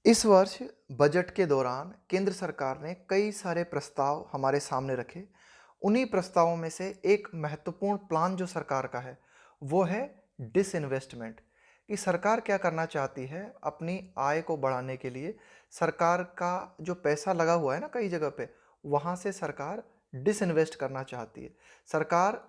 इस वर्ष बजट के दौरान केंद्र सरकार ने कई सारे प्रस्ताव हमारे सामने रखे। उन्हीं प्रस्तावों में से एक महत्वपूर्ण प्लान जो सरकार का है, वो है डिसइन्वेस्टमेंट। कि सरकार क्या करना चाहती है अपनी आय को बढ़ाने के लिए। सरकार का जो पैसा लगा हुआ है ना कई जगह पे, वहाँ से सरकार डिसइन्वेस्ट करना चाहती है। सरकार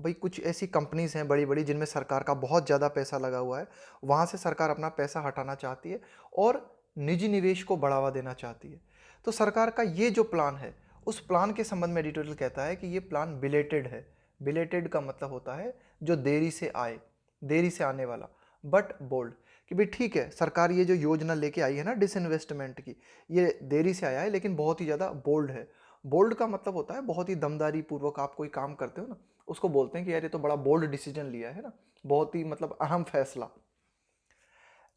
भाई कुछ ऐसी कंपनीज़ हैं बड़ी-बड़ी जिनमें सरकार का बहुत ज़्यादा पैसा लगा हुआ है, वहाँ से सरकार अपना पैसा हटाना चाहती है और निजी निवेश को बढ़ावा देना चाहती है। तो सरकार का ये जो प्लान है, उस प्लान के संबंध में एडिटोरियल कहता है कि ये प्लान बिलेटेड है। बिलेटेड का मतलब होता है जो देरी से आए, देरी से आने वाला, बट बोल्ड। कि भाई ठीक है, सरकार ये जो योजना लेके आई है ना डिसइन्वेस्टमेंट की, ये देरी से आया है लेकिन बहुत ही ज़्यादा बोल्ड है। बोल्ड का मतलब होता है बहुत ही दमदारी पूर्वक आप कोई काम करते हो ना, उसको बोलते हैं कि यार ये तो बड़ा बोल्ड डिसीजन लिया है ना, बहुत ही मतलब अहम फैसला।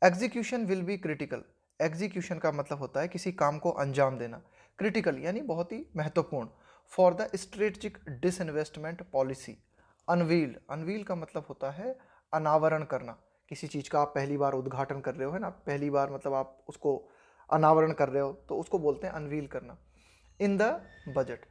Execution will be critical. Execution का मतलब होता है किसी काम को अंजाम देना। क्रिटिकल यानी बहुत ही महत्वपूर्ण। For the strategic disinvestment policy. Unveiled, unveil का मतलब होता है अनावरण करना। किसी चीज़ का आप पहली बार उद्घाटन कर रहे हो है ना, पहली बार मतलब आप उसको अनावरण कर रहे हो तो उसको बोलते हैं अनवील करना। In the budget.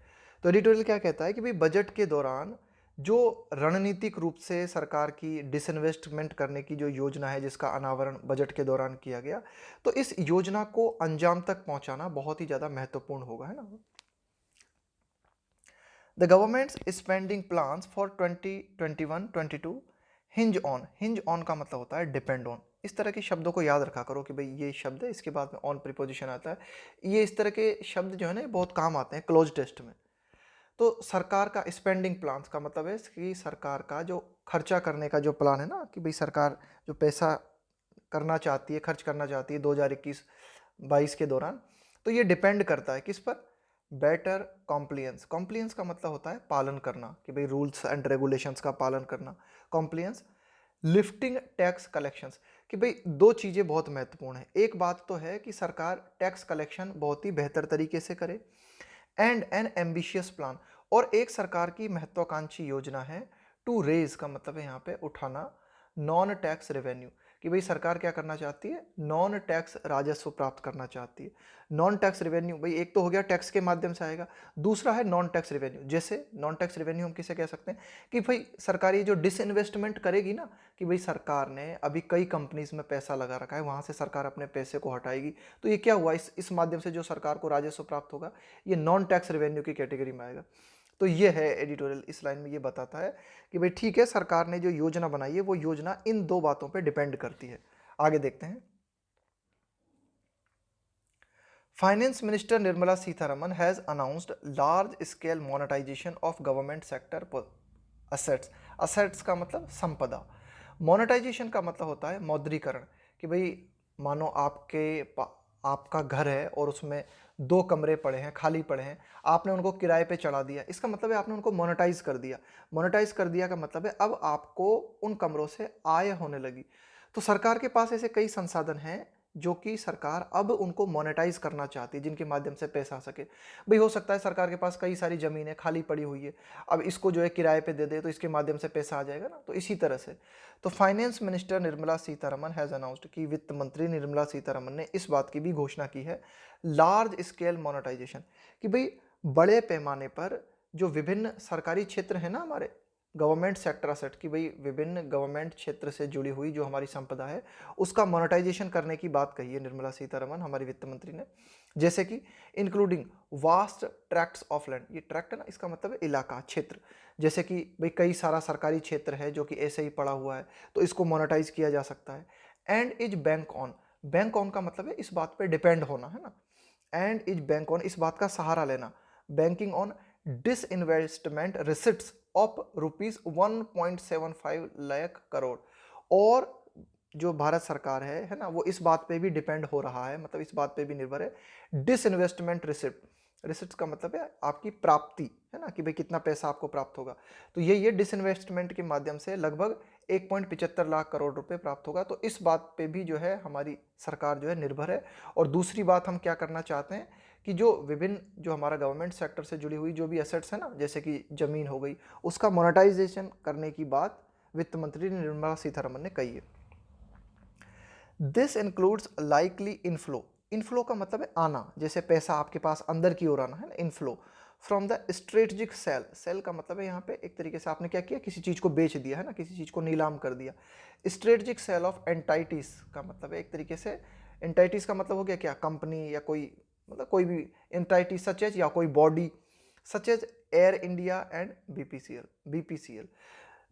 तो एडिटोरियल क्या कहता है कि भाई बजट के दौरान जो रणनीतिक रूप से सरकार की डिसइन्वेस्टमेंट करने की जो योजना है जिसका अनावरण बजट के दौरान किया गया, तो इस योजना को अंजाम तक पहुंचाना बहुत ही ज़्यादा महत्वपूर्ण होगा, है ना। The governments spending plans for 2021-22 hinge on. Hinge on का मतलब होता है डिपेंड ऑन। इस तरह के शब्दों को याद रखा करो कि भाई ये शब्द है, इसके बाद में ऑन प्रीपोजिशन आता है। ये इस तरह के शब्द जो है ना बहुत काम आते हैं क्लोज टेस्ट में। तो सरकार का स्पेंडिंग प्लान्स का मतलब है कि सरकार का जो खर्चा करने का जो प्लान है ना, कि भाई सरकार जो पैसा करना चाहती है, खर्च करना चाहती है 2021-22 के दौरान, तो ये डिपेंड करता है किस पर। Better compliance. कॉम्प्लियंस का मतलब होता है पालन करना, कि भाई रूल्स एंड रेगुलेशंस का पालन करना। कॉम्प्लियंस। Lifting tax collections. कि भाई दो चीज़ें बहुत महत्वपूर्ण है। एक बात तो है कि सरकार टैक्स कलेक्शन बहुत ही बेहतर तरीके से करे, एंड एन एम्बिशियस प्लान। और एक सरकार की महत्वाकांक्षी योजना है टू रेज का मतलब है यहाँ पे उठाना नॉन टैक्स रेवेन्यू। कि भाई सरकार क्या करना चाहती है, नॉन टैक्स राजस्व प्राप्त करना चाहती है। नॉन टैक्स रेवेन्यू भाई एक तो हो गया टैक्स के माध्यम से आएगा, दूसरा है नॉन टैक्स रेवेन्यू। जैसे नॉन टैक्स रेवेन्यू हम किसे कह सकते हैं कि भाई सरकार ये जो डिसइन्वेस्टमेंट करेगी ना, कि भाई सरकार ने अभी कई कंपनीज में पैसा लगा रखा है, वहां से सरकार अपने पैसे को हटाएगी, तो ये क्या हुआ, इस माध्यम से जो सरकार को राजस्व प्राप्त होगा ये नॉन टैक्स रेवेन्यू की कैटेगरी में आएगा। तो ये है एडिटोरियल, इस लाइन में ये बताता है कि भाई ठीक है, सरकार ने जो योजना बनाई है वो योजना इन दो बातों पे डिपेंड करती है। आगे देखते हैं। Finance minister Nirmala Sitharaman has announced large scale monetisation of government sector assets. Assets का मतलब संपदा। मोनेटाइजेशन का मतलब होता है मौद्रीकरण। कि भाई मानो आपका घर है और उसमें दो कमरे पड़े हैं, खाली पड़े हैं, आपने उनको किराए पे चढ़ा दिया, इसका मतलब है आपने उनको मोनेटाइज कर दिया। मोनेटाइज कर दिया का मतलब है अब आपको उन कमरों से आय होने लगी। तो सरकार के पास ऐसे कई संसाधन हैं जो कि सरकार अब उनको मोनेटाइज करना चाहती है, जिनके माध्यम से पैसा आ सके। भाई हो सकता है सरकार के पास कई सारी जमीनें खाली पड़ी हुई है, अब इसको जो है किराए पे दे दे तो इसके माध्यम से पैसा आ जाएगा ना, तो इसी तरह से। तो finance minister Nirmala Sitharaman has announced कि वित्त मंत्री निर्मला सीतारमन ने इस बात की भी घोषणा की है, लार्ज स्केल मोनेटाइजेशन। कि भाई बड़े पैमाने पर जो विभिन्न सरकारी क्षेत्र है ना हमारे, गवर्नमेंट सेक्टर असेट, की भाई विभिन्न गवर्नमेंट क्षेत्र से जुड़ी हुई जो हमारी संपदा है उसका मोनेटाइजेशन करने की बात कही है निर्मला सीतारमन हमारी वित्त मंत्री ने। जैसे कि including vast tracts of land. ये ट्रैक्ट है ना, इसका मतलब है इलाका, क्षेत्र। जैसे कि भाई कई सारा सरकारी क्षेत्र है जो कि ऐसे ही पड़ा हुआ है, तो इसको मोनेटाइज किया जा सकता है। And is bank on. Bank on का मतलब है इस बात पे डिपेंड होना, है ना। एंड इज बैंक ऑन, इस बात का सहारा लेना। Banking on disinvestment receipts of ₹1.75 lakh crore. और जो भारत सरकार है ना, वो इस बात पे भी डिपेंड हो रहा है, मतलब इस बात पे भी निर्भर है। Disinvestment receipt. रिसिप्ट का मतलब है आपकी प्राप्ति, है ना, कि भाई कितना पैसा आपको प्राप्त होगा। तो ये डिसइन्वेस्टमेंट के माध्यम से लगभग 1.75 लाख करोड़ रुपए प्राप्त होगा। तो इस बात पे भी जो है हमारी सरकार जो है निर्भर है। और दूसरी बात हम क्या करना चाहते हैं कि जो विभिन्न जो हमारा गवर्नमेंट सेक्टर से जुड़ी हुई जो भी एसेट्स है ना, जैसे कि जमीन हो गई, उसका मोनेटाइजेशन करने की बात वित्त मंत्री निर्मला सीतारमन ने कही है। This includes likely inflow, inflow का मतलब है आना, जैसे पैसा आपके पास अंदर की ओर आना है ना, inflow from the strategic sale, sale का मतलब है यहाँ पे एक तरीके से आपने क्या किया, किसी चीज को बेच दिया है ना, किसी चीज को नीलाम कर दिया। स्ट्रेटजिक सेल ऑफ एंटाइटीज का मतलब है एक तरीके से, एंटाइटीज का मतलब हो गया क्या, कंपनी या कोई, मतलब कोई भी एंटाइटी सच एज, या कोई body such as Air India and BPCL.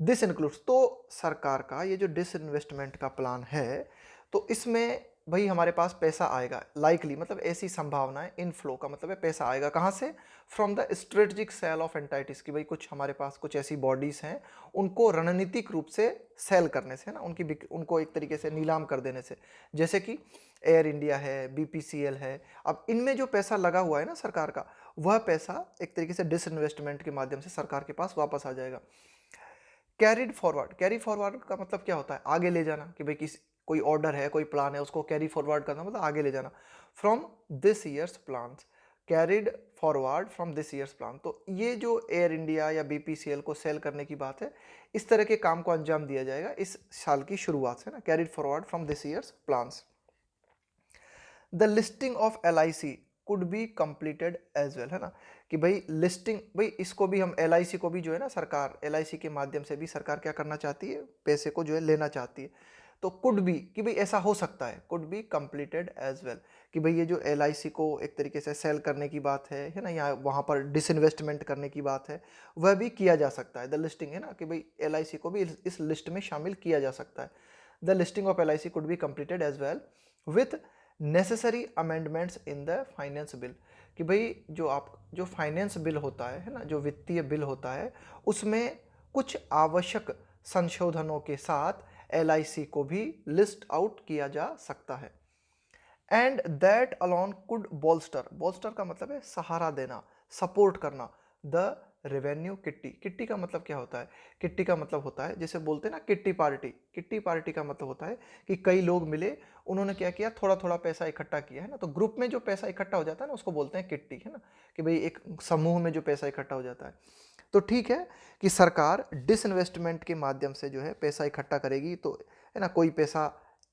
This includes, तो सरकार का ये जो डिसइन्वेस्टमेंट का प्लान है, तो इसमें भाई हमारे पास पैसा आएगा, लाइकली मतलब ऐसी संभावना है, इनफ्लो का मतलब है पैसा आएगा कहाँ से, from the strategic sale of entities, की भाई कुछ हमारे पास कुछ ऐसी बॉडीज हैं, उनको रणनीतिक रूप से सेल करने से ना, उनको एक तरीके से नीलाम कर देने से, जैसे कि एयर इंडिया है, बीपीसीएल है। अब इनमें जो पैसा लगा हुआ है ना सरकार का, वह पैसा एक तरीके से डिसइन्वेस्टमेंट के माध्यम से सरकार के पास वापस आ जाएगा। कैरिड फॉरवर्ड, कैरी फॉरवर्ड का मतलब क्या होता है, आगे ले जाना, कि भाई किसी कोई ऑर्डर है, कोई प्लान है, उसको कैरी फॉरवर्ड करना मतलब आगे ले जाना। From this years plan, carried forward from this years plan, तो ये जो एयर इंडिया या बीपीसीएल को सेल करने की बात है, इस तरह के काम को अंजाम दिया जाएगा इस साल की शुरुआत से ना, carried forward from this year's plans. The listing of LIC could be completed as well, है ना, कि भाई लिस्टिंग, भाई इसको भी हम LIC को भी जो है ना, सरकार LIC के माध्यम से भी सरकार क्या करना चाहती है, पैसे को जो है लेना चाहती है। तो कुड बी, कि भाई ऐसा हो सकता है, could be completed as well, कि भाई ये जो LIC को एक तरीके से सेल करने की बात है ना, या वहाँ पर डिसइन्वेस्टमेंट करने की बात है, वह भी किया जा सकता है। द लिस्टिंग है ना, कि भाई LIC को भी इस लिस्ट में शामिल किया जा सकता है। The listing of LIC could be completed as well with necessary amendments in the finance bill, कि भाई जो फाइनेंस बिल होता है ना, जो वित्तीय बिल होता है, उसमें कुछ आवश्यक संशोधनों के साथ LIC को भी लिस्ट आउट किया जा सकता है। And that alone could bolster, bolster का मतलब है सहारा देना, सपोर्ट करना, द रेवेन्यू किट्टी, किट्टी का मतलब क्या होता है, किट्टी का मतलब होता है जैसे बोलते हैं ना किट्टी पार्टी, किट्टी पार्टी का मतलब होता है कि कई लोग मिले, उन्होंने क्या किया, थोड़ा थोड़ा पैसा इकट्ठा किया है ना, तो ग्रुप में जो पैसा इकट्ठा हो जाता है ना, उसको बोलते हैं किट्टी, है ना, कि भाई एक समूह में जो पैसा इकट्ठा हो जाता है। तो ठीक है कि सरकार डिसइन्वेस्टमेंट के माध्यम से जो है पैसा इकट्ठा करेगी, तो है ना, कोई पैसा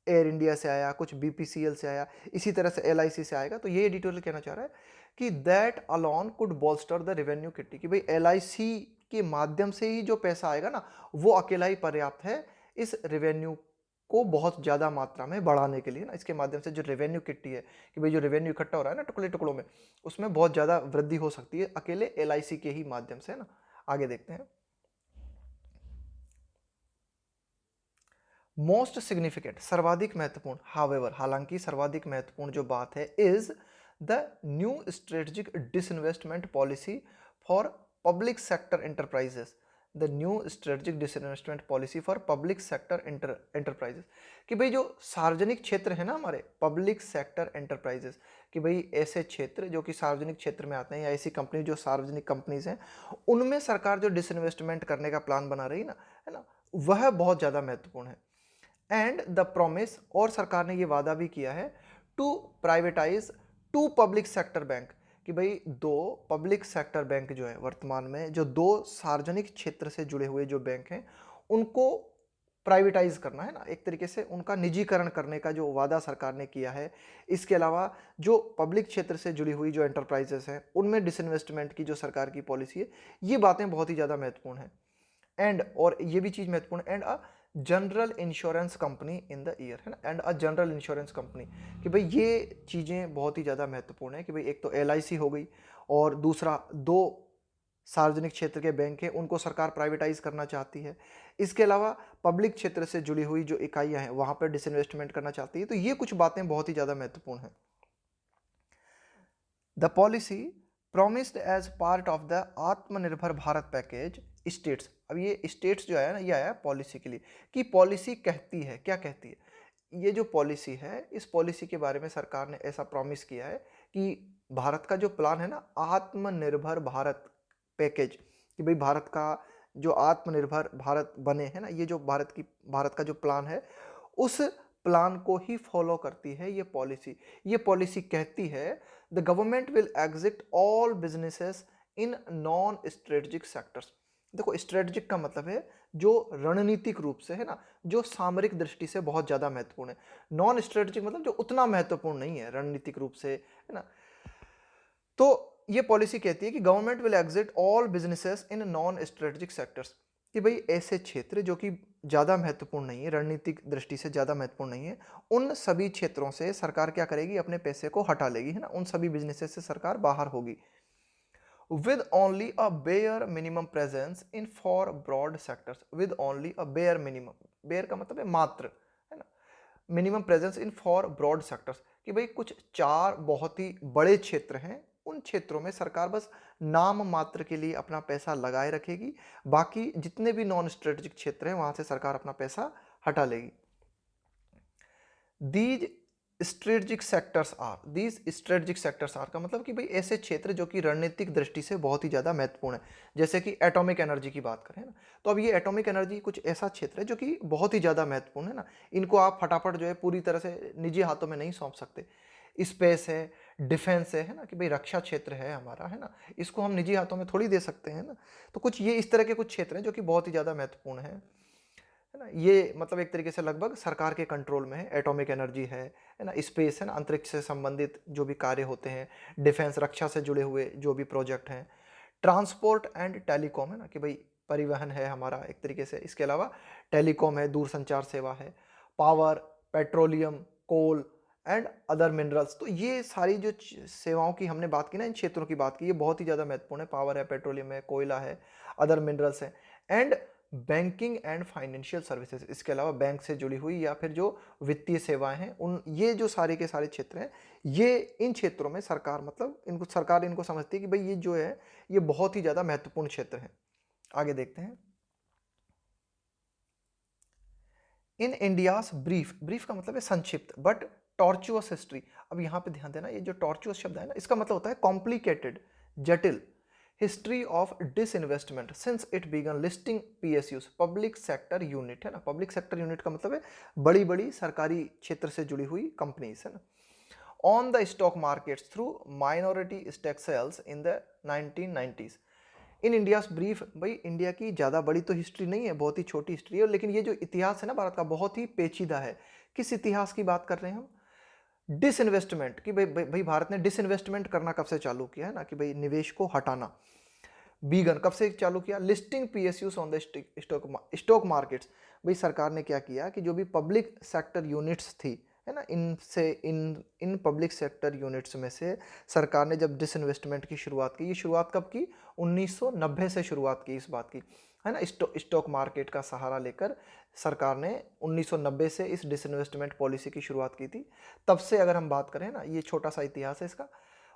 एयर इंडिया से आया, कुछ बीपीसीएल से आया, इसी तरह से LIC से आएगा। तो ये एडिटोरियल कहना चाह रहा है कि that alone could bolster the revenue kitty, कि भाई LIC के माध्यम से ही जो पैसा आएगा ना, वो अकेला ही पर्याप्त है इस रेवेन्यू को बहुत ज़्यादा मात्रा में बढ़ाने के लिए ना। इसके माध्यम से जो रेवेन्यू किट्टी है, कि भाई जो रेवेन्यू इकट्ठा हो रहा है ना टुकड़े टुकड़ों में, उसमें बहुत ज़्यादा वृद्धि हो सकती है अकेले LIC के ही माध्यम से, है ना। आगे देखते हैं। मोस्ट सिग्निफिकेंट, सर्वाधिक महत्वपूर्ण, हावेवर हालांकि सर्वाधिक महत्वपूर्ण जो बात है, is the new strategic disinvestment policy for public sector enterprises, the new strategic disinvestment policy for public sector enterprises, कि भाई जो सार्वजनिक क्षेत्र है ना हमारे, पब्लिक सेक्टर एंटरप्राइजेस, कि भाई ऐसे क्षेत्र जो कि सार्वजनिक क्षेत्र में आते हैं, या ऐसी कंपनी जो सार्वजनिक कंपनीज हैं, उनमें सरकार जो डिसइन्वेस्टमेंट करने का प्लान बना रही ना, है ना, वह बहुत ज़्यादा महत्वपूर्ण है। एंड द प्रोमिस, और सरकार ने ये वादा भी किया है, to privatise 2 public sector bank, कि भाई 2 पब्लिक सेक्टर बैंक जो है वर्तमान में, जो 2 सार्वजनिक क्षेत्र से जुड़े हुए जो बैंक हैं, उनको प्राइवेटाइज करना है ना, एक तरीके से उनका निजीकरण करने का जो वादा सरकार ने किया है। इसके अलावा जो पब्लिक क्षेत्र से जुड़ी हुई जो एंटरप्राइजेस हैं, उनमें डिसइन्वेस्टमेंट की जो सरकार की पॉलिसी है, ये बातें बहुत ही ज़्यादा महत्वपूर्ण है। एंड, और ये भी चीज महत्वपूर्ण, and a general insurance company in the year, है ना, and a general insurance company, कि भाई ये चीजें बहुत ही ज्यादा महत्वपूर्ण है, कि भाई एक तो LIC हो गई, और दूसरा 2 सार्वजनिक क्षेत्र के बैंक हैं, उनको सरकार प्राइवेटाइज करना चाहती है। इसके अलावा पब्लिक क्षेत्र से जुड़ी हुई जो इकाइयां हैं, वहां पर डिसइन्वेस्टमेंट करना चाहती है। तो ये कुछ बातें बहुत ही ज्यादा महत्वपूर्ण है। The policy promised as part of the Atmanirbhar Bharat package states, अब ये स्टेट्स जो है ना, ये आया पॉलिसी के लिए, कि पॉलिसी कहती है, क्या कहती है, ये जो पॉलिसी है, इस पॉलिसी के बारे में सरकार ने ऐसा प्रॉमिस किया है कि भारत का जो प्लान है ना, आत्मनिर्भर भारत पैकेज, कि भाई भारत का जो आत्मनिर्भर भारत बने, है ना, ये जो भारत का जो प्लान है, उस प्लान को ही फॉलो करती है ये पॉलिसी। ये पॉलिसी कहती है the government will exit all businesses in non strategic sectors, देखो स्ट्रेटजिक का मतलब है जो रणनीतिक रूप से है ना, जो सामरिक दृष्टि से बहुत ज्यादा महत्वपूर्ण है। नॉन स्ट्रेटजिक मतलब जो उतना महत्वपूर्ण नहीं है रणनीतिक रूप से, है ना। तो ये पॉलिसी कहती है कि government will exit all businesses in non strategic sectors, कि भाई ऐसे क्षेत्र जो कि ज़्यादा महत्वपूर्ण नहीं है, रणनीतिक दृष्टि से ज़्यादा महत्वपूर्ण नहीं है, उन सभी क्षेत्रों से सरकार क्या करेगी, अपने पैसे को हटा लेगी, है ना, उन सभी बिजनेसेस से सरकार बाहर होगी। With only a bare minimum presence in four broad sectors, with only a bare minimum, bare का मतलब है मात्र, है ना, minimum presence in four broad sectors, कि भाई कुछ 4 बहुत ही बड़े क्षेत्र हैं, उन क्षेत्रों में सरकार बस नाम मात्र के लिए अपना पैसा लगाए रखेगी, बाकी जितने भी नॉन स्ट्रेटेजिक क्षेत्र हैं वहां से सरकार अपना पैसा हटा लेगी। दीज स्ट्रेटजिक सेक्टर्स आर का मतलब कि भाई ऐसे क्षेत्र जो कि रणनीतिक दृष्टि से बहुत ही ज्यादा महत्वपूर्ण है, जैसे कि एटॉमिक एनर्जी की बात करें ना, तो अब ये एटॉमिक एनर्जी कुछ ऐसा क्षेत्र है जो कि बहुत ही ज्यादा महत्वपूर्ण है ना, इनको आप फटाफट जो है पूरी तरह से निजी हाथों में नहीं सौंप सकते। स्पेस है, डिफेंस है ना, कि भाई रक्षा क्षेत्र है हमारा, है ना, इसको हम निजी हाथों में थोड़ी दे सकते हैं ना। तो कुछ ये इस तरह के कुछ क्षेत्र हैं जो कि बहुत ही ज्यादा महत्वपूर्ण है ना, ये मतलब एक तरीके से लगभग सरकार के कंट्रोल में है। एटॉमिक एनर्जी है ना, स्पेस है ना, अंतरिक्ष से संबंधित जो भी कार्य होते हैं, डिफेंस रक्षा से जुड़े हुए जो भी प्रोजेक्ट हैं, ट्रांसपोर्ट एंड टेलीकॉम है ना, कि भाई परिवहन है हमारा एक तरीके से, इसके अलावा टेलीकॉम है, दूरसंचार सेवा है, power, petroleum, coal and other minerals. तो ये सारी जो सेवाओं की हमने बात की ना, इन क्षेत्रों की बात की, ये बहुत ही ज़्यादा महत्वपूर्ण है। पावर है, पेट्रोलियम है, कोयला है, अदर मिनरल्स है, and banking and financial services, इसके अलावा बैंक से जुड़ी हुई या फिर जो वित्तीय सेवाएं हैं, उन ये जो सारे के सारे क्षेत्र हैं, ये इन क्षेत्रों में सरकार मतलब इनको सरकार इनको समझती है कि भाई ये जो है ये बहुत ही ज्यादा महत्वपूर्ण क्षेत्र है। आगे देखते हैं। इन इंडियाज ब्रीफ, ब्रीफ का मतलब है संक्षिप्त बट टॉर्चुअस हिस्ट्री। अब यहां पे ध्यान देना, ये जो टॉर्चुअस शब्द है ना, इसका मतलब होता है कॉम्प्लिकेटेड, जटिल, history of disinvestment since it began listing PSUs, public sector unit, है ना, पब्लिक सेक्टर यूनिट का मतलब है बड़ी बड़ी सरकारी क्षेत्र से जुड़ी हुई कंपनीज, है ना, on the stock markets through minority stake sales in the 1990s। In India's brief, भाई इंडिया की ज़्यादा बड़ी तो हिस्ट्री नहीं है, बहुत ही छोटी हिस्ट्री है, लेकिन ये जो इतिहास है ना भारत का, बहुत ही पेचीदा है। किस इतिहास की बात कर रहे हैं हम? डिसइन्वेस्टमेंट की, भाई भाई भाई भारत ने डिसइन्वेस्टमेंट करना कब से चालू किया है ना, कि भाई निवेश को हटाना। बीगन कब से चालू किया? Listing PSUs on the stock markets. भाई सरकार ने क्या किया कि जो भी पब्लिक सेक्टर यूनिट्स थी, है ना, इनसे इन इन पब्लिक सेक्टर यूनिट्स में से सरकार ने जब डिसइन्वेस्टमेंट की शुरुआत की, ये शुरुआत कब की? 1990 से शुरुआत की इस बात की, है ना, स्टॉक मार्केट का सहारा लेकर सरकार ने 1990 से इस डिसइन्वेस्टमेंट पॉलिसी की शुरुआत की थी। तब से अगर हम बात करें ना, ये छोटा सा इतिहास है इसका,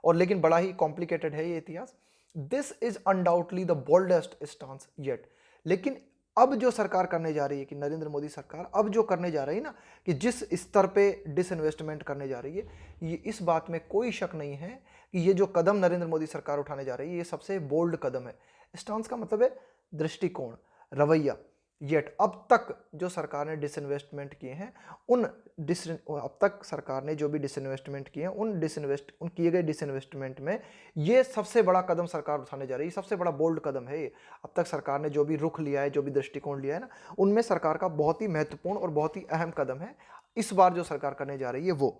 और लेकिन बड़ा ही कॉम्प्लिकेटेड है ये इतिहास। This is undoubtedly the boldest stance yet. लेकिन अब जो सरकार करने जा रही है, कि नरेंद्र मोदी सरकार अब जो करने जा रही है ना, कि जिस स्तर पे डिसइन्वेस्टमेंट करने जा रही है, ये इस बात में कोई शक नहीं है कि ये जो कदम नरेंद्र मोदी सरकार उठाने जा रही है, ये सबसे बोल्ड कदम है। स्टांस का मतलब है दृष्टिकोण, रवैया। येट अब तक जो सरकार ने डिसइन्वेस्टमेंट किए हैं, अब तक सरकार ने जो भी डिसइन्वेस्टमेंट किए हैं, उन किए गए डिसइन्वेस्टमेंट में ये सबसे बड़ा कदम सरकार उठाने जा रही है, सबसे बड़ा बोल्ड कदम है ये। अब तक सरकार ने जो भी रुख लिया है, जो भी दृष्टिकोण लिया है ना, उनमें सरकार का बहुत ही महत्वपूर्ण और बहुत ही अहम कदम है इस बार जो सरकार करने जा रही है वो।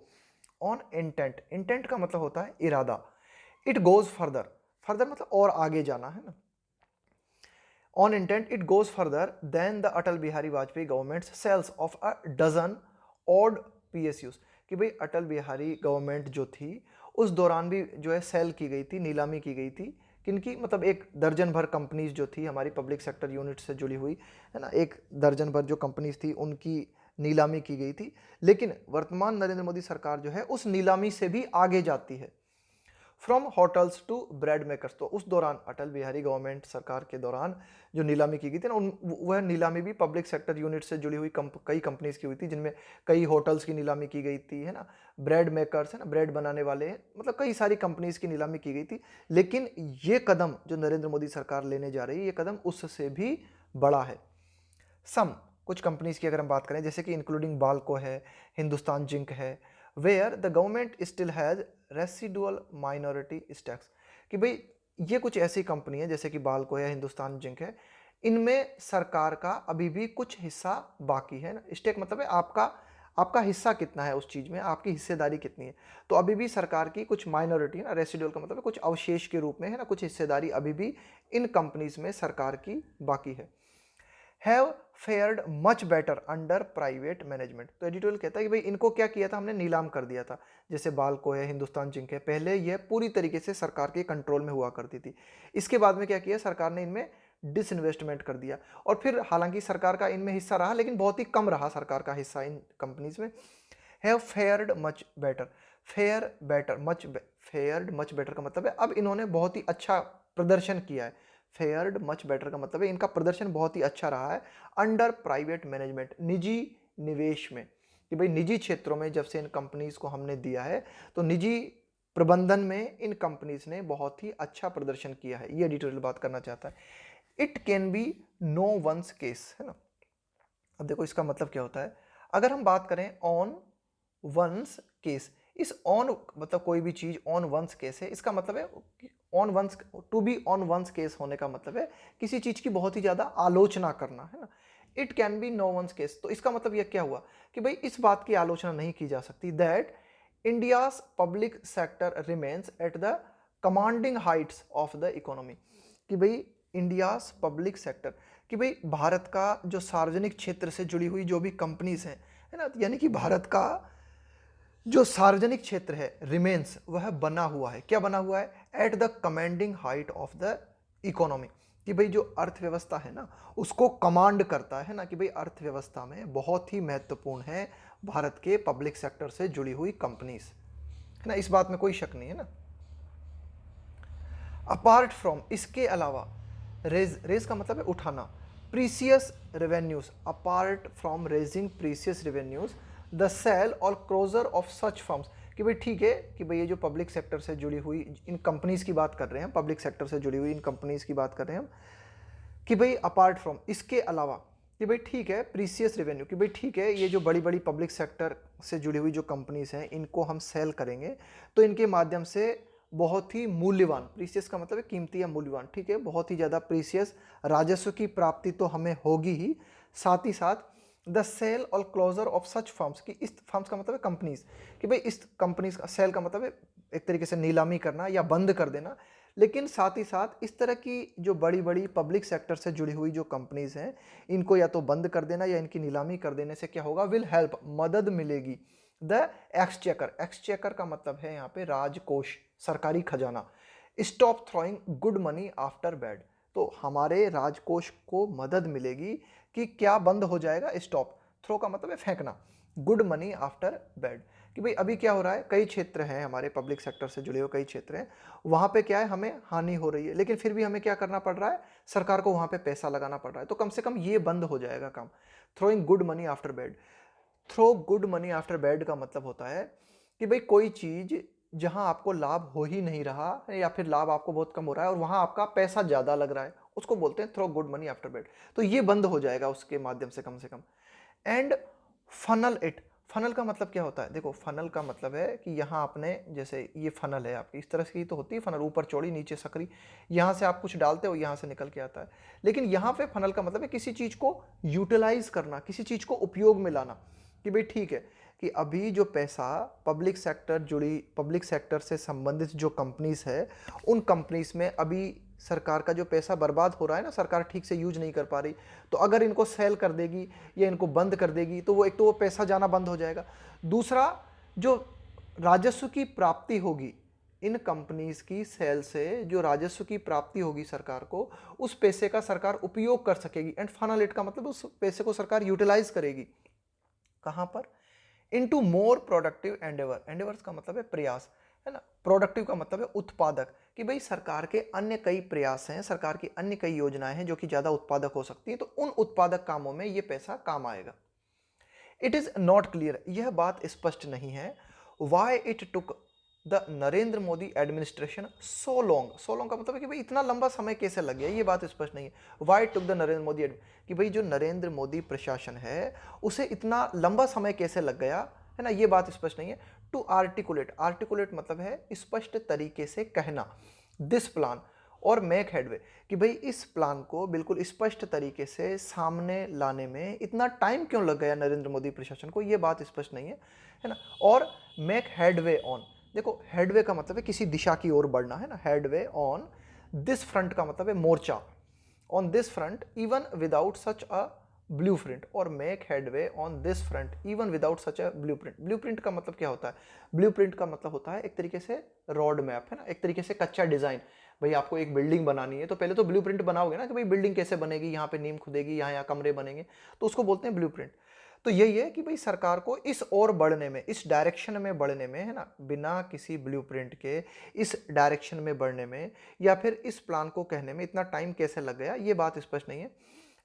ऑन इंटेंट, इंटेंट का मतलब होता है इरादा। इट गोज फर्दर, फर्दर मतलब और आगे जाना, है ना। On intent, it goes further than the Atal Bihari Vajpayee government's sales of a dozen odd PSUs, कि भाई अटल बिहारी गवर्नमेंट जो थी उस दौरान भी जो है सेल की गई थी, नीलामी की गई थी, किनकी? मतलब एक दर्जन भर कंपनीज जो थी हमारी पब्लिक सेक्टर यूनिट से जुड़ी हुई, है ना, एक दर्जन भर जो कंपनीज थी उनकी नीलामी की गई थी। लेकिन वर्तमान नरेंद्र मोदी सरकार जो है उस नीलामी से भी आगे जाती है। From hotels to bread makers, तो उस दौरान अटल बिहारी गवर्नमेंट सरकार के दौरान जो नीलामी की गई थी ना, वह नीलामी भी पब्लिक सेक्टर यूनिट से जुड़ी हुई कई कंपनीज की हुई थी, जिनमें कई होटल्स की नीलामी की गई थी, है ना, ब्रेड मेकर्स, है ना, ब्रेड बनाने वाले, मतलब कई सारी कंपनीज की नीलामी की गई थी। लेकिन ये कदम जो नरेंद्र मोदी सरकार लेने जा रही है, ये कदम उससे भी बड़ा है। सम कुछ कंपनीज की अगर हम बात करें, जैसे कि इंक्लूडिंग बाल्को है, हिंदुस्तान जिंक है, where the government still has residual minority stakes, कि भाई ये कुछ ऐसी कंपनी है जैसे कि बाल्को है, हिंदुस्तान जिंक है, इनमें सरकार का अभी भी कुछ हिस्सा बाकी है ना। स्टेक मतलब है आपका आपका हिस्सा कितना है उस चीज में, आपकी हिस्सेदारी कितनी है। तो अभी भी सरकार की कुछ माइनॉरिटी ना, रेसिडुअल का मतलब है कुछ अवशेष के रूप में है ना, कुछ हिस्सेदारी अभी भी इन कंपनीज में सरकार की बाकी है। Have fared much better under private management. तो एडिटोरियल कहता है कि भाई इनको क्या किया था, हमने नीलाम कर दिया था। जैसे बाल्को है, हिंदुस्तान जिंक है, पहले यह पूरी तरीके से सरकार के कंट्रोल में हुआ करती थी। इसके बाद में क्या किया सरकार ने, इनमें डिसइन्वेस्टमेंट कर दिया। और फिर हालांकि सरकार का इनमें हिस्सा रहा, लेकिन बहुत ही कम रहा सरकार का हिस्सा इन कंपनीज में। Have fared much better, fare better much, fared much better का मतलब है अब इन्होंने बहुत ही अच्छा प्रदर्शन किया है। फेयर्ड मच बेटर का मतलब है इनका प्रदर्शन बहुत ही अच्छा रहा है अंडर प्राइवेट मैनेजमेंट, निजी निवेश में। कि भाई निजी क्षेत्रों में जब से इन कंपनीज को हमने दिया है, तो निजी प्रबंधन में इन कंपनीज ने बहुत ही अच्छा प्रदर्शन किया है। ये डिटेल बात करना चाहता है। It can be no one's case, है ना। अब देखो इसका मतलब क्या होता है, अगर हम बात करें ऑन वंस केस, इस ऑन मतलब कोई भी चीज ऑन वंस केस है, इसका मतलब है on one's, to be on one's case होने का मतलब है किसी चीज की बहुत ही ज्यादा आलोचना करना, है ना। It can be no one's case, तो इसका मतलब यह क्या हुआ कि भाई इस बात की आलोचना नहीं की जा सकती that India's public sector remains at the commanding Heights of the economy. कि भाई इंडियाज पब्लिक सेक्टर, कि भाई भारत का जो सार्वजनिक क्षेत्र से जुड़ी हुई जो भी कंपनीज हैं, है ना, यानी कि भारत का जो सार्वजनिक क्षेत्र है रिमेन्स, वह बना हुआ है। क्या बना हुआ है, at the commanding height of the economy. कि भाई जो अर्थव्यवस्था है ना, उसको कमांड करता है ना, कि भाई अर्थव्यवस्था में बहुत ही महत्वपूर्ण है भारत के पब्लिक सेक्टर से जुड़ी हुई कंपनीज, है ना, इस बात में कोई शक नहीं है ना। अपार्ट फ्रॉम, इसके अलावा, रेज, रेज का मतलब है उठाना, precious revenues, apart from raising precious revenues the sale और क्लोजर ऑफ सच फर्म्स। कि भाई ठीक है कि भाई ये जो पब्लिक सेक्टर से जुड़ी हुई इन कंपनीज की बात कर रहे हैं, पब्लिक सेक्टर से जुड़ी हुई इन कंपनीज की बात कर रहे हैं हम, कि भाई अपार्ट फ्रॉम, इसके अलावा, कि भाई ठीक है प्रीसियस रेवेन्यू, कि भाई ठीक है ये जो बड़ी बड़ी पब्लिक सेक्टर से जुड़ी हुई जो कंपनीज हैं इनको हम सेल करेंगे, तो इनके माध्यम से बहुत ही मूल्यवान, प्रीसियस का मतलब है कीमती या मूल्यवान, ठीक है, बहुत ही ज़्यादा प्रीसियस राजस्व की प्राप्ति तो हमें होगी ही, साथ ही साथ द सेल और क्लोजर ऑफ सच फर्म्स, की इस फर्म्स का मतलब है कंपनीज, कि भाई इस कंपनीज का सेल का मतलब है एक तरीके से नीलामी करना या बंद कर देना। लेकिन साथ ही साथ इस तरह की जो बड़ी बड़ी पब्लिक सेक्टर से जुड़ी हुई जो कंपनीज हैं, इनको या तो बंद कर देना या इनकी नीलामी कर देने से क्या होगा, विल हेल्प, मदद मिलेगी द एक्सचेकर, एक्सचेकर का मतलब है यहाँ पे राजकोष, सरकारी खजाना, stop throwing good money after bad, तो हमारे राजकोष को मदद मिलेगी कि क्या बंद हो जाएगा, स्टॉप, थ्रो का मतलब है फेंकना, गुड मनी आफ्टर बैड। कि भाई अभी क्या हो रहा है, कई क्षेत्र हैं हमारे पब्लिक सेक्टर से जुड़े हुए कई क्षेत्र हैं, वहां पे क्या है हमें हानि हो रही है, लेकिन फिर भी हमें क्या करना पड़ रहा है, सरकार को वहां पे पैसा लगाना पड़ रहा है, तो कम से कम ये बंद हो जाएगा काम। Throwing good money after bad, throw good money after bad का मतलब होता है कि भाई कोई चीज जहां आपको लाभ हो ही नहीं रहा है या फिर लाभ आपको बहुत कम हो रहा है और वहां आपका पैसा ज्यादा लग रहा है, उसको बोलते हैं throw good money after bad, तो ये बंद हो जाएगा उसके माध्यम से कम से कम। एंड फनल इट, फनल का मतलब क्या होता है, देखो फनल का मतलब है कि यहाँ आपने, जैसे ये फनल है आपकी, इस तरह से ही तो होती है फनल, ऊपर चौड़ी नीचे सकरी, यहाँ से आप कुछ डालते हो यहाँ से निकल के आता है, लेकिन यहाँ पे फनल का मतलब है किसी चीज को यूटिलाइज करना, किसी चीज को उपयोग में लाना। कि भाई ठीक है कि अभी जो पैसा पब्लिक सेक्टर से संबंधित जो कंपनीज है, उन कंपनीज में अभी सरकार का जो पैसा बर्बाद हो रहा है ना, सरकार ठीक से यूज नहीं कर पा रही, तो अगर इनको सेल कर देगी या इनको बंद कर देगी, तो वो एक तो वो पैसा जाना बंद हो जाएगा, दूसरा जो राजस्व की प्राप्ति होगी इन कंपनीज की सेल से, जो राजस्व की प्राप्ति होगी सरकार को, उस पैसे का सरकार उपयोग कर सकेगी। एंड फाइनल का मतलब उस पैसे को सरकार यूटिलाइज करेगी कहां पर, into more productive Endeavour, endeavours का मतलब है प्रयास, है ना, प्रोडक्टिव का मतलब है उत्पादक, कि भाई सरकार के अन्य कई प्रयास हैं, सरकार की अन्य कई योजनाएं हैं जो कि ज्यादा उत्पादक हो सकती है, तो उन उत्पादक कामों में ये पैसा काम आएगा। इट इज नॉट क्लियर, यह बात स्पष्ट नहीं है, why it took the Narendra Modi administration so long, so long का मतलब है कि भाई इतना लंबा समय कैसे लग गया, ये बात स्पष्ट नहीं है। Why took the Narendra Modi, कि भाई जो नरेंद्र मोदी प्रशासन है उसे इतना लंबा समय कैसे लग गया, है ना, ये बात स्पष्ट नहीं है। टू आर्टिकुलेट, आर्टिकुलेट मतलब है स्पष्ट तरीके से कहना, दिस प्लान, और मेक हेडवे कि भाई इस प्लान को बिल्कुल स्पष्ट तरीके से सामने लाने में इतना टाइम क्यों लग गया नरेंद्र मोदी प्रशासन को, ये बात स्पष्ट नहीं है ना। और मेक हेडवे ऑन, देखो हेडवे का मतलब है किसी दिशा की ओर बढ़ना, है ना। हेडवे ऑन दिस फ्रंट का मतलब है मोर्चा, on this front even without such a blueprint, और make headway on this front even without such a blueprint. Blueprint का मतलब क्या होता है? ब्लूप्रिंट का मतलब होता है एक तरीके से रोड मैप, है ना, एक तरीके से कच्चा डिजाइन। भाई आपको एक बिल्डिंग बनानी है तो पहले तो ब्लूप्रिंट बनाओगे ना कि भाई बिल्डिंग कैसे बनेगी, यहाँ पे नींव खुदेगी, यहाँ यहाँ कमरे बनेंगे, तो उसको बोलते हैं ब्लूप्रिंट। तो यही है कि भाई सरकार को इस ओर बढ़ने में, इस डायरेक्शन में बढ़ने में, है ना, बिना किसी ब्लूप्रिंट के इस डायरेक्शन में बढ़ने में या फिर इस प्लान को कहने में इतना टाइम कैसे लग गया, ये बात स्पष्ट नहीं है।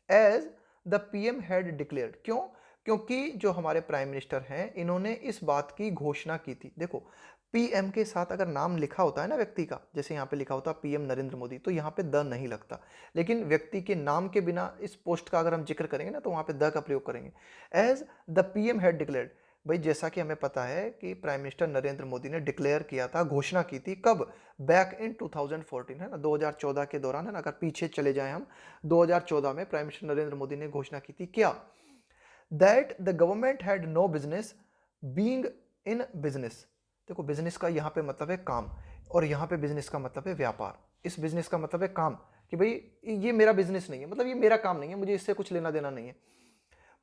As the PM had declared, क्यों? क्योंकि जो हमारे प्राइम मिनिस्टर हैं इन्होंने इस बात की घोषणा की थी। देखो पीएम के साथ अगर नाम लिखा होता है ना व्यक्ति का, जैसे यहाँ पे लिखा होता पीएम नरेंद्र मोदी, तो यहाँ पे द नहीं लगता, लेकिन व्यक्ति के नाम के बिना इस पोस्ट का अगर हम जिक्र करेंगे ना तो वहाँ पे द का प्रयोग करेंगे। As the PM had declared, भाई जैसा कि हमें पता है कि प्राइम मिनिस्टर नरेंद्र मोदी ने डिक्लेयर किया था, घोषणा की थी, कब? बैक इन 2014, है ना, 2014 के दौरान, है ना। अगर पीछे चले जाएं हम, 2014 में प्राइम मिनिस्टर नरेंद्र मोदी ने घोषणा की थी क्या? That the government had no business being in business. देखो बिजनेस का यहाँ पे मतलब है काम, और यहाँ पे बिजनेस का मतलब है व्यापार। इस बिजनेस का मतलब है काम, कि भाई ये मेरा बिजनेस नहीं है, मतलब ये मेरा काम नहीं है, मुझे इससे कुछ लेना देना नहीं है।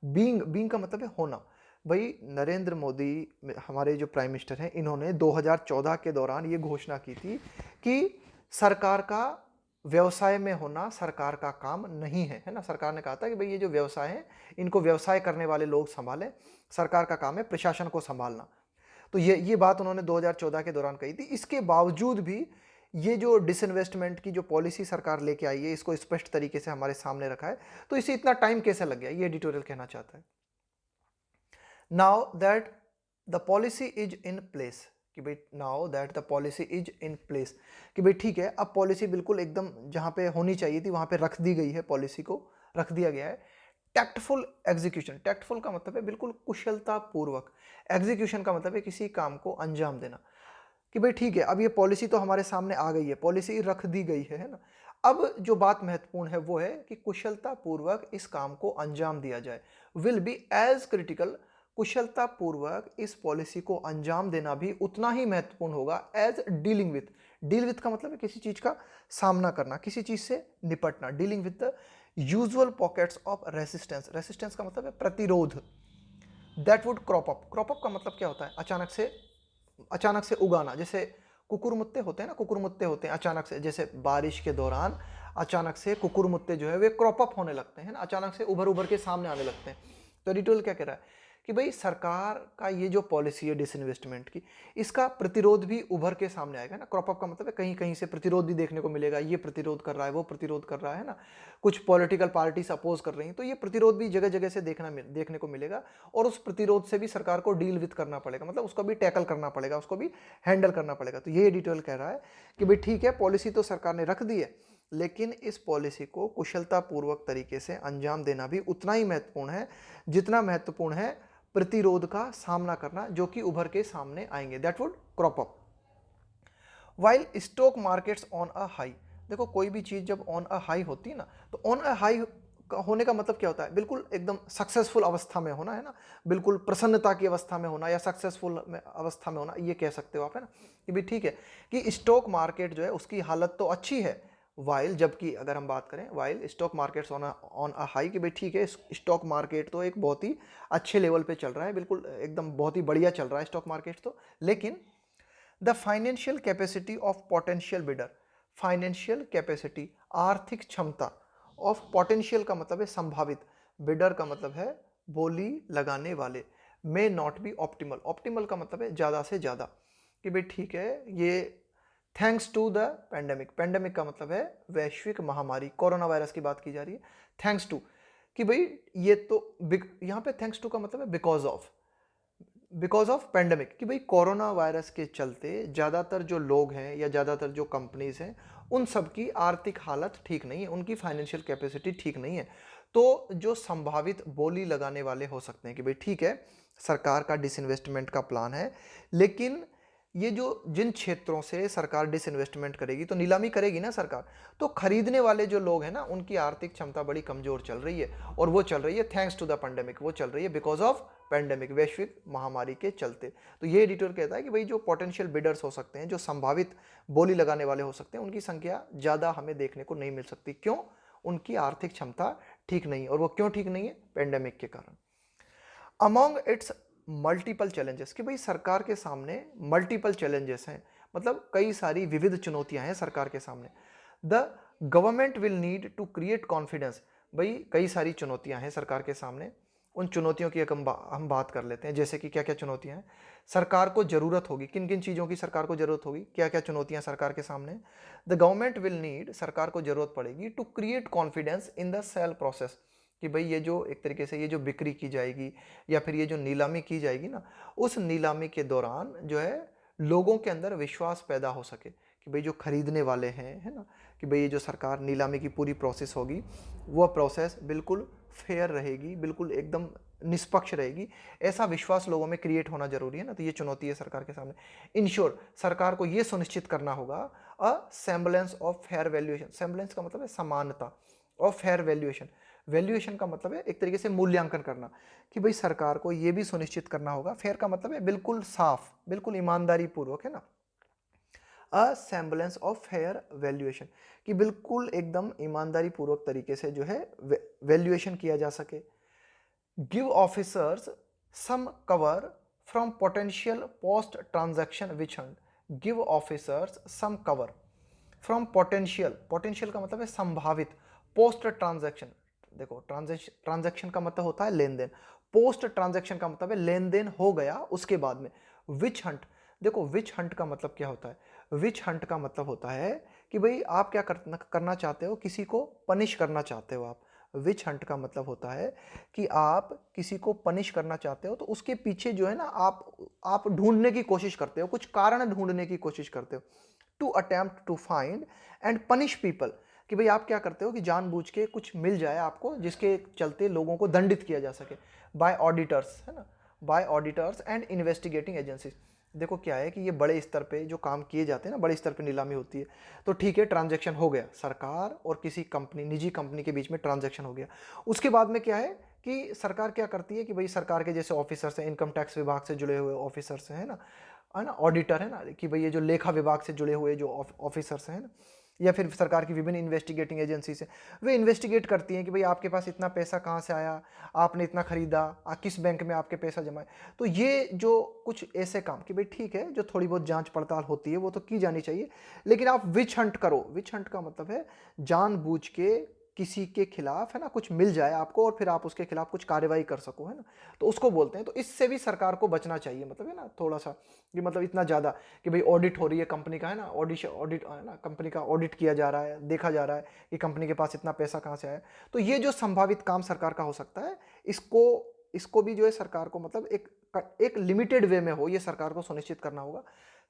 बीइंग का मतलब है होना। भाई नरेंद्र मोदी हमारे जो प्राइम मिनिस्टर हैं, इन्होंने 2014 के दौरान ये घोषणा की थी कि सरकार का व्यवसाय में होना सरकार का काम नहीं है ना। सरकार ने कहा था कि भाई ये जो व्यवसाय है इनको व्यवसाय करने वाले लोग संभालें, सरकार का काम है प्रशासन को संभालना। तो ये बात उन्होंने 2014 के दौरान कही थी। इसके बावजूद भी ये जो डिसइन्वेस्टमेंट की जो पॉलिसी सरकार लेके आई है, इसको स्पष्ट तरीके से हमारे सामने रखा है, तो इसे इतना टाइम कैसे लग गया, ये एडिटोरियल कहना चाहता है। Now that the policy is in place, कि भाई now that the policy is in place, कि भाई ठीक है अब पॉलिसी बिल्कुल एकदम जहां पे होनी चाहिए थी वहां पे रख दी गई है, पॉलिसी को रख दिया गया है। टैक्टफुल एग्जीक्यूशन, टैक्टफुल का मतलब है बिल्कुल कुशलता पूर्वक, एग्जीक्यूशन का मतलब है किसी काम को अंजाम देना। कि भाई ठीक है अब ये पॉलिसी तो हमारे सामने आ गई है, पॉलिसी रख दी गई है ना। अब जो बात महत्वपूर्ण है वो है कि कुशलता पूर्वक इस काम को अंजाम दिया जाए। विल बी एज क्रिटिकल, कुशलता पूर्वक इस पॉलिसी को अंजाम देना भी उतना ही महत्वपूर्ण होगा as dealing with. Deal with का मतलब है किसी चीज का सामना करना, किसी चीज से निपटना। Dealing with the usual pockets of resistance, resistance का मतलब है प्रतिरोध। That would crop up, crop up का मतलब क्या होता है? अचानक से उगाना। जैसे कुकुरमुत्ते होते हैं ना, कुकुरमुत्ते होते हैं अचानक से, जैसे बारिश के दौरान अचानक से कुकुरमुत्ते जो है वे क्रॉप अप होने लगते हैं ना, अचानक से उभर उभर के सामने आने लगते हैं। तो एडिटोरियल क्या कह रहा है कि भाई सरकार का ये जो पॉलिसी है डिसइन्वेस्टमेंट की, इसका प्रतिरोध भी उभर के सामने आएगा ना। क्रॉप अप का मतलब है कहीं कहीं से प्रतिरोध भी देखने को मिलेगा, ये प्रतिरोध कर रहा है, वो प्रतिरोध कर रहा है ना, कुछ पॉलिटिकल पार्टीज अपोज कर रही हैं, तो ये प्रतिरोध भी जगह जगह से देखने को मिलेगा, और उस प्रतिरोध से भी सरकार को डील विथ करना पड़ेगा, मतलब उसको भी टैकल करना पड़ेगा, उसको भी हैंडल करना पड़ेगा। तो ये एडिटोरियल कह रहा है कि भाई ठीक है पॉलिसी तो सरकार ने रख दी है, लेकिन इस पॉलिसी को कुशलतापूर्वक तरीके से अंजाम देना भी उतना ही महत्वपूर्ण है जितना महत्वपूर्ण है प्रतिरोध का सामना करना जो कि उभर के सामने आएंगे। That would crop up while stock markets on a high. देखो कोई भी चीज जब ऑन अ हाई होती है ना, तो ऑन अ हाई होने का मतलब क्या होता है? बिल्कुल एकदम सक्सेसफुल अवस्था में होना, है ना, बिल्कुल प्रसन्नता की अवस्था में होना या सक्सेसफुल अवस्था में होना, ये कह सकते हो आप, है ना, कि भी ठीक है कि स्टॉक मार्केट जो है उसकी हालत तो अच्छी है। वाइल, जबकि अगर हम बात करें while stock markets on a high, कि भाई ठीक है स्टॉक मार्केट तो एक बहुत ही अच्छे लेवल पे चल रहा है, बिल्कुल एकदम बहुत ही बढ़िया चल रहा है स्टॉक मार्केट तो, लेकिन the financial capacity of potential bidder, financial capacity आर्थिक क्षमता ऑफ पोटेंशियल का मतलब है संभावित, बिडर का मतलब है बोली लगाने वाले, may not be optimal, optimal का मतलब है ज़्यादा से ज़्यादा, कि भाई ठीक है ये thanks to the pandemic, pandemic का मतलब है वैश्विक महामारी, कोरोना वायरस की बात की जा रही है, थैंक्स टू, कि भाई ये तो यहाँ पे थैंक्स टू का मतलब है बिकॉज ऑफ पैंडेमिक, कि भाई कोरोना वायरस के चलते ज़्यादातर जो लोग हैं या ज़्यादातर जो कंपनीज हैं उन सब की आर्थिक हालत ठीक नहीं है, उनकी फाइनेंशियल कैपेसिटी ठीक नहीं है। तो जो संभावित बोली लगाने वाले हो सकते हैं कि भाई ठीक है सरकार का डिसइन्वेस्टमेंट का प्लान है, लेकिन ये जो जिन क्षेत्रों से सरकार डिसइन्वेस्टमेंट करेगी तो नीलामी करेगी ना सरकार, तो खरीदने वाले जो लोग हैं ना उनकी आर्थिक क्षमता बड़ी कमजोर चल रही है, और वो चल रही है थैंक्स टू द पेंडेमिक, वो चल रही है बिकॉज ऑफ पेंडेमिक, वैश्विक महामारी के चलते। तो ये एडिटर कहता है कि भाई जो पोटेंशियल बिडर्स हो सकते हैं, जो संभावित बोली लगाने वाले हो सकते हैं, उनकी संख्या ज़्यादा हमें देखने को नहीं मिल सकती। क्यों? उनकी आर्थिक क्षमता ठीक नहीं है। और वो क्यों ठीक नहीं है? पेंडेमिक के कारण। अमॉन्ग इट्स मल्टीपल चैलेंजेस, कि भाई सरकार के सामने मल्टीपल चैलेंजेस हैं, मतलब कई सारी विविध चुनौतियां हैं सरकार के सामने। The government will need to create confidence, भाई कई सारी चुनौतियां हैं सरकार के सामने। उन चुनौतियों की हम बात कर लेते हैं, जैसे कि क्या क्या चुनौतियां हैं सरकार को जरूरत होगी, किन किन चीज़ों की सरकार को जरूरत होगी, क्या क्या चुनौतियां सरकार के सामने। द गवर्नमेंट विल नीड, सरकार को जरूरत पड़ेगी to create confidence in the sale process, कि भाई ये जो एक तरीके से ये जो बिक्री की जाएगी या फिर ये जो नीलामी की जाएगी ना, उस नीलामी के दौरान जो है लोगों के अंदर विश्वास पैदा हो सके कि भाई जो खरीदने वाले हैं, है ना, कि भाई ये जो सरकार नीलामी की पूरी प्रोसेस होगी वह प्रोसेस बिल्कुल फेयर रहेगी, बिल्कुल एकदम निष्पक्ष रहेगी, ऐसा विश्वास लोगों में क्रिएट होना जरूरी है ना। तो ये चुनौती है सरकार के सामने। इंश्योर, सरकार को ये सुनिश्चित करना होगा a semblance of fair valuation, semblance का मतलब है समानता, ऑफ फेयर वैल्यूएशन, वैल्यूएशन का मतलब है एक तरीके से मूल्यांकन करना, कि भाई सरकार को यह भी सुनिश्चित करना होगा, फेयर का मतलब है बिल्कुल साफ, बिल्कुल ईमानदारी पूर्वक, है ना, अ सेम्बलेंस ऑफ फेयर वैल्यूएशन, कि बिल्कुल एकदम ईमानदारी पूर्वक तरीके से जो है वैल्यूएशन किया जा सके। Give officers some cover from potential post transaction witch hunt, give officers some cover from potential, potential का मतलब है संभावित, पोस्ट ट्रांजैक्शन, देखो ट्रांजैक्शन का मतलब होता है लेन देन, पोस्ट ट्रांजैक्शन का मतलब है लेन देन हो गया उसके बाद में। विच हंट, देखो विच हंट का मतलब क्या होता है? विच हंट का मतलब होता है कि भाई आप क्या करना चाहते हो, किसी को पनिश करना चाहते हो आप। विच हंट का मतलब होता है कि आप किसी को पनिश करना चाहते हो, तो उसके पीछे जो है ना आप ढूंढने की कोशिश करते हो, कुछ कारण ढूंढने की कोशिश करते हो। To attempt to find and punish people, कि भाई आप क्या करते हो कि जानबूझ के कुछ मिल जाए आपको जिसके चलते लोगों को दंडित किया जा सके। बाय ऑडिटर्स, है ना, by auditors and investigating agencies. देखो क्या है कि ये बड़े स्तर पे जो काम किए जाते हैं ना, बड़े स्तर पे नीलामी होती है, तो ठीक है ट्रांजैक्शन हो गया, सरकार और किसी कंपनी, निजी कंपनी के बीच में ट्रांजैक्शन हो गया। उसके बाद में क्या है कि सरकार क्या करती है कि भाई सरकार के जैसे ऑफिसर्स हैं, इनकम टैक्स विभाग से जुड़े हुए ऑफिसर्स हैं ना, है ना, ऑडिटर है ना, कि भाई ये जो लेखा विभाग से जुड़े हुए जो ऑफिसर्स हैं ना, या फिर सरकार की विभिन्न इन्वेस्टिगेटिंग एजेंसी से, वे इन्वेस्टिगेट करती हैं कि भाई आपके पास इतना पैसा कहाँ से आया, आपने इतना खरीदा, किस बैंक में आपके पैसा जमा है। तो ये जो कुछ ऐसे काम कि भाई ठीक है, जो थोड़ी बहुत जांच पड़ताल होती है वो तो की जानी चाहिए, लेकिन आप विच हंट करो। विच हंट का मतलब है जानबूझ के किसी के खिलाफ, है ना, कुछ मिल जाए आपको और फिर आप उसके खिलाफ कुछ कार्रवाई कर सको, है ना, तो उसको बोलते हैं। तो इससे भी सरकार को बचना चाहिए, मतलब है ना, थोड़ा सा कि मतलब इतना ज़्यादा कि भाई ऑडिट हो रही है कंपनी का, है ना, ऑडिट है ना, कंपनी का ऑडिट किया जा रहा है, देखा जा रहा है कि कंपनी के पास इतना पैसा कहाँ से आया। तो ये जो संभावित काम सरकार का हो सकता है, इसको इसको भी जो है सरकार को मतलब एक लिमिटेड वे में हो, ये सरकार को सुनिश्चित करना होगा।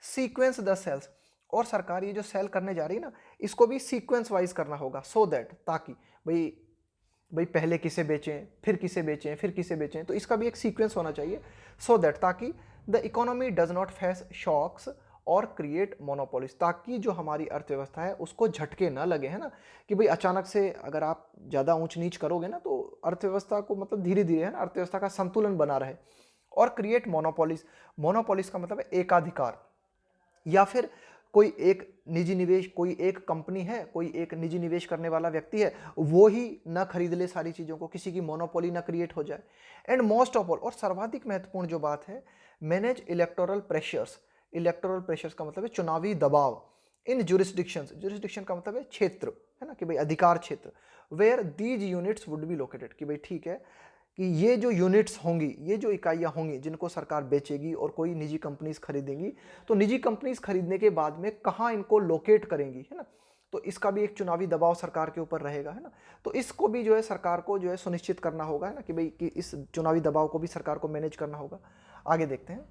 सीक्वेंस द सेल्स, और सरकार ये जो सेल करने जा रही है ना, इसको भी सीक्वेंस वाइज करना होगा, सो दैट, ताकि भाई भाई पहले किसे बेचें, फिर किसे बेचें, फिर किसे बेचें, तो इसका भी एक सीक्वेंस होना चाहिए, सो दैट, ताकि the economy does not face shocks और क्रिएट मोनोपोलिस, ताकि जो हमारी अर्थव्यवस्था है उसको झटके ना लगे, है ना, कि भाई अचानक से अगर आप ज़्यादा ऊंच नीच करोगे ना, तो अर्थव्यवस्था को मतलब धीरे धीरे, है ना, अर्थव्यवस्था का संतुलन बना रहे। और क्रिएट मोनोपोलिस, मोनोपोलिस का मतलब है एकाधिकार, या फिर कोई एक निजी निवेश, कोई एक कंपनी है, कोई एक निजी निवेश करने वाला व्यक्ति है, वो ही ना खरीद ले सारी चीज़ों को, किसी की मोनोपोली ना क्रिएट हो जाए। एंड मोस्ट ऑफ ऑल, और सर्वाधिक महत्वपूर्ण जो बात है, manage electoral pressures. Electoral pressures का मतलब है चुनावी दबाव। इन जुरिस्डिक्शंस, जुरिस्डिक्शन का मतलब है क्षेत्र, है ना, कि भाई अधिकार क्षेत्र, where these units would be located, कि भाई ठीक है कि ये जो यूनिट्स होंगी, ये जो इकाइयाँ होंगी जिनको सरकार बेचेगी और कोई निजी कंपनीज खरीदेंगी, तो निजी कंपनीज खरीदने के बाद में कहाँ इनको लोकेट करेंगी, है ना, तो इसका भी एक चुनावी दबाव सरकार के ऊपर रहेगा, है ना। तो इसको भी जो है सरकार को जो है सुनिश्चित करना होगा, है ना, कि भाई कि इस चुनावी दबाव को भी सरकार को मैनेज करना होगा। आगे देखते हैं।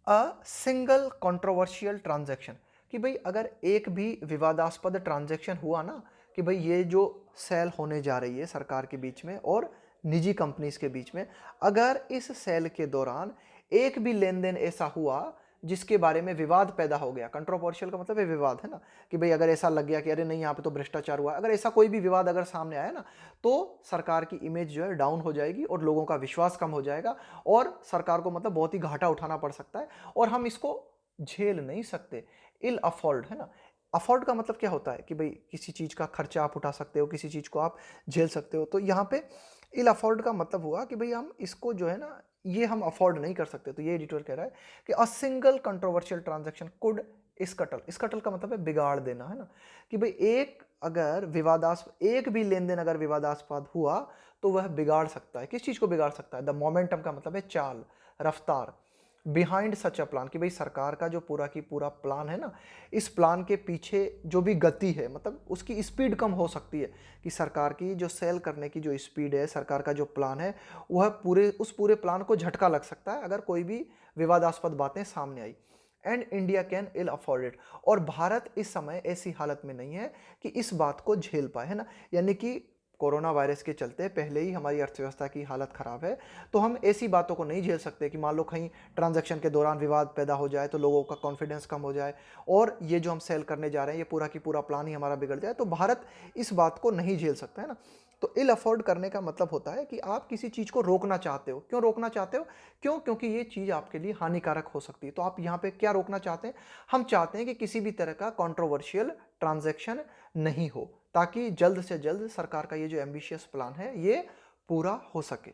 अ सिंगल कंट्रोवर्शियल ट्रांजैक्शन, कि भाई अगर एक भी विवादास्पद ट्रांजैक्शन हुआ ना, कि भाई ये जो सेल होने जा रही है सरकार के बीच में और निजी कंपनीज के बीच में, अगर इस सेल के दौरान एक भी लेन देन ऐसा हुआ जिसके बारे में विवाद पैदा हो गया, कंट्रोवर्शियल का मतलब है विवाद, है ना, कि भाई अगर ऐसा लग गया कि अरे नहीं यहाँ पे तो भ्रष्टाचार हुआ, अगर ऐसा कोई भी विवाद अगर सामने आया ना, तो सरकार की इमेज जो है डाउन हो जाएगी और लोगों का विश्वास कम हो जाएगा और सरकार को मतलब बहुत ही घाटा उठाना पड़ सकता है और हम इसको झेल नहीं सकते। इल अफोर्ड, है ना, अफोर्ड का मतलब क्या होता है कि भाई किसी चीज का खर्चा आप उठा सकते हो, किसी चीज को आप झेल सकते हो। तो यहाँ पे इल अफोर्ड का मतलब हुआ कि भाई हम इसको जो है ना, ये हम अफोर्ड नहीं कर सकते। तो ये एडिटर कह रहा है कि a single controversial transaction could scuttle, scuttle का मतलब है बिगाड़ देना, है ना, कि भाई एक अगर विवादास्पद, एक भी लेन देन अगर विवादास्पद हुआ तो वह बिगाड़ सकता है। किस चीज को बिगाड़ सकता है? द मोमेंटम का मतलब है चाल, रफ्तार, बिहाइंड सच अ प्लान, कि भाई सरकार का जो पूरा की पूरा प्लान है ना, इस प्लान के पीछे जो भी गति है, मतलब उसकी स्पीड कम हो सकती है, कि सरकार की जो सेल करने की जो स्पीड है, सरकार का जो प्लान है, वह उस पूरे प्लान को झटका लग सकता है अगर कोई भी विवादास्पद बातें सामने आई। And India can ill afford it, और भारत इस समय ऐसी हालत में नहीं है कि इस बात को झेल पाए, है ना, यानी कि कोरोना वायरस के चलते पहले ही हमारी अर्थव्यवस्था की हालत खराब है, तो हम ऐसी बातों को नहीं झेल सकते कि मान लो कहीं ट्रांजैक्शन के दौरान विवाद पैदा हो जाए तो लोगों का कॉन्फिडेंस कम हो जाए और ये जो हम सेल करने जा रहे हैं ये पूरा की पूरा प्लान ही हमारा बिगड़ जाए। तो भारत इस बात को नहीं झेल सकता, है ना। तो इल अफोर्ड करने का मतलब होता है कि आप किसी चीज को रोकना चाहते हो। क्यों रोकना चाहते हो? क्यों? क्योंकि ये चीज आपके लिए हानिकारक हो सकती है। तो आप यहाँ पे क्या रोकना चाहते हैं? हम चाहते हैं कि किसी भी तरह का कंट्रोवर्शियल ट्रांजैक्शन नहीं हो, ताकि जल्द से जल्द सरकार का ये जो एम्बिशियस प्लान है ये पूरा हो सके।